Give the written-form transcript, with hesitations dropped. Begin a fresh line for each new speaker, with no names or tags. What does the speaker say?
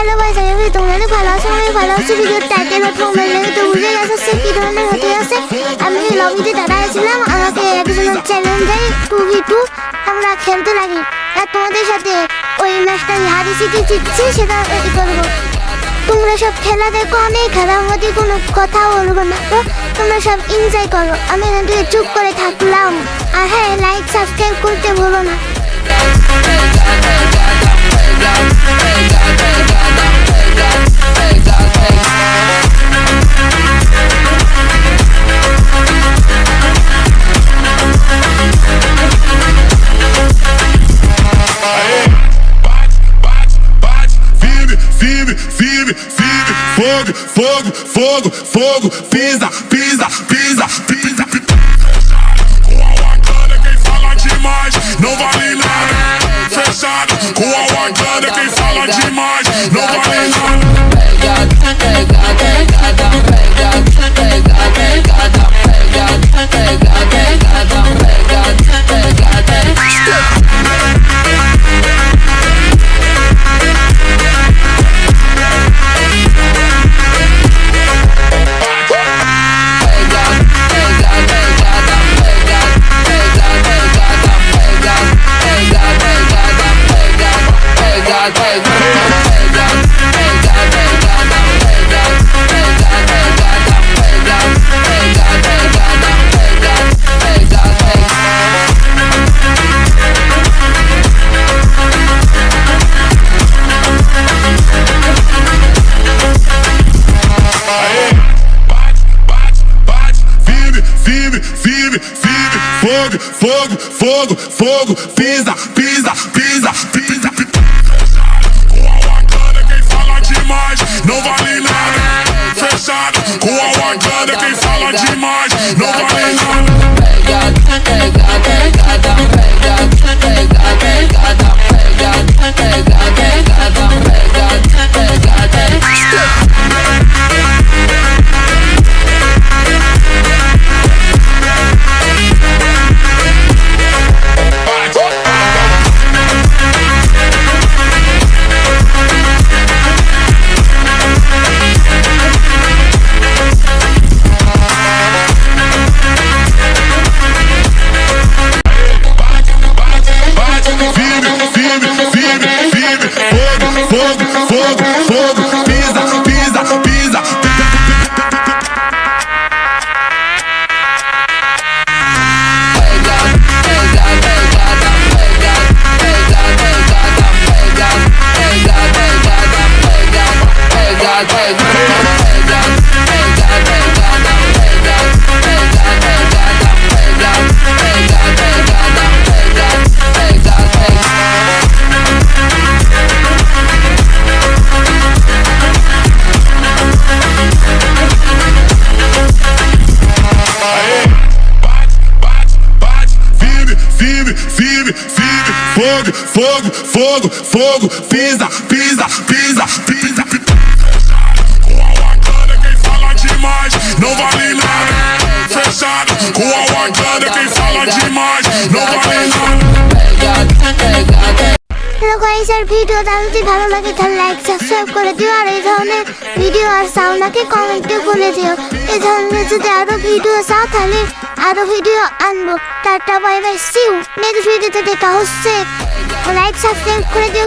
Hello guys, আমি তোমরা অনেক ভালো আছো, আমি ভালো আছি। ভিডিওর টাইটেল আর থাম্বনেল দেখে তো বুঝে গেছে কি ধরনের হতে আছে। আমি লবিতে দাঁড়াইছিলাম, আমাকে একজন চ্যালেঞ্জ দেয় 2v2, আমরা খেলতে লাগি। আর তোমাদের সাথে ওই ম্যাচটা হারিয়েছি কি জিতছি সেটা করবো। তোমরা সব খেলা দেখো, আমি খেলার মধ্যে কোনো কথা বলবো না, তো তোমরা সব এনজয় করো। আমি এখান থেকে চুপ করে থাকলাম। আর হ্যাঁ, লাইক সাবস্ক্রাইব করতে ভুলো না।
Fogo, fogo, fogo, fogo, pisa, pisa, pisa, pisa. Com a Wakanda quem fala demais não vale nada. Fechado, com a Wakanda quem fala demais não vale nada. Pegada, pegada, pegada, pegada, pegada, pegada, pegada, pegada, pegada, pegada. Fogo, fogo, fogo, fogo, pisa, pisa, pisa, pisa. Com a Wakanda quem fala demais não vale nada. Fechado, com a Wakanda quem fala demais não vale nada. Pegada, pegada, pegada, pegada, pegada, pegada, pegada, pegada, pegada. Fogo, fogo, fogo, fogo, pisa, pisa, pisa, pisa. Com a Wakanda quem fala demais não vale nada. Fechado, com a Wakanda quem fala demais não vale nada.
Hello guys, আর ভিডিওটা যদি ভালো লাগে তাহলে like subscribe করে দিও। আর এই ধরনের ভিডিও আর চাও নাকি কমেন্টে বলে দিও। এই ধরনের যদি আরো ভিডিও চাও তাহলে আরো ভিডিও আনবো। Tata, bye bye, see you next ভিডিওতে দেখা হচ্ছে। লাইক সাবস্ক্রাইব করে দিও।